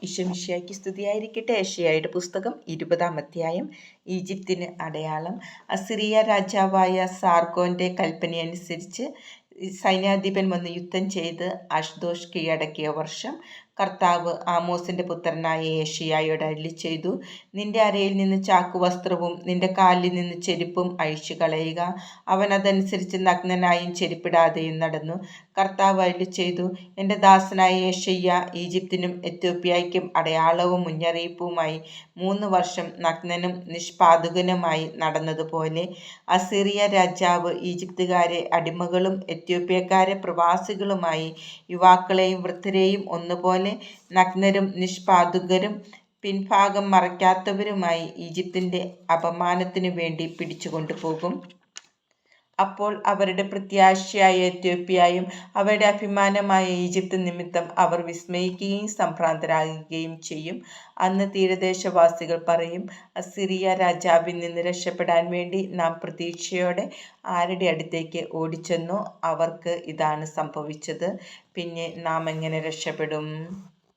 ഈശോമിശിഹായ്ക്ക് സ്തുതിയായിരിക്കട്ടെ. ഏശയ്യായുടെ പുസ്തകം 20-ാം അധ്യായം. ഈജിപ്തിന് അടയാളം. അസിറിയ രാജാവായ സാർഗോന്റെ കൽപ്പനയനുസരിച്ച് സൈന്യാധിപൻ വന്ന് യുദ്ധം ചെയ്ത് അഷ്ദോദ് കീഴടക്കിയ വർഷം കർത്താവ് ആമോസിന്റെ പുത്രനായ ഏശയ്യായോട് അരുളിച്ചെയ്തു, നിന്റെ അരയിൽ നിന്ന് ചാക്കുവസ്ത്രവും നിന്റെ കാലിൽ നിന്ന് ചെരുപ്പും അഴിച്ചു കളയുക. അവൻ അതനുസരിച്ച് നഗ്നനായും ചെരുപ്പിടാതെയും നടന്നു. കർത്താവ് അരുളിച്ചെയ്തു, എൻ്റെ ദാസനായ ഏശയ്യാ ഈജിപ്തിനും എത്യോപ്യയ്ക്കും അടയാളവും മുന്നറിയിപ്പുമായി 3 വർഷം നഗ്നനും നിഷ്പാദുകനുമായി നടന്നതുപോലെ അസീറിയ രാജാവ് ഈജിപ്തുകാരെ അടിമകളും എത്യോപ്യക്കാരെ പ്രവാസികളുമായി യുവാക്കളെയും വൃദ്ധരെയും ഒന്നുപോലെ നഗ്നരും നിഷ്പാദുകരും പിൻഭാഗം മറയ്ക്കാത്തവരുമായി ഈജിപ്തിന്റെ അപമാനത്തിനു വേണ്ടി പിടിച്ചുകൊണ്ടുപോകും. അപ്പോൾ അവരുടെ പ്രത്യാശയായ എത്യോപ്യയും അവരുടെ അഭിമാനമായ ഈജിപ്ത് നിമിത്തം അവർ വിസ്മയിക്കുകയും സംഭ്രാന്തരാകുകയും ചെയ്യും. അന്ന് തീരദേശവാസികൾ പറയും, അസിറിയ രാജാവിൽ നിന്ന് രക്ഷപ്പെടാൻ വേണ്ടി നാം പ്രതീക്ഷയോടെ ആരുടെ അടുത്തേക്ക് ഓടിച്ചെന്നോ അവർക്ക് ഇതാണ് സംഭവിച്ചത്. പിന്നെ നാം എങ്ങനെ രക്ഷപ്പെടും?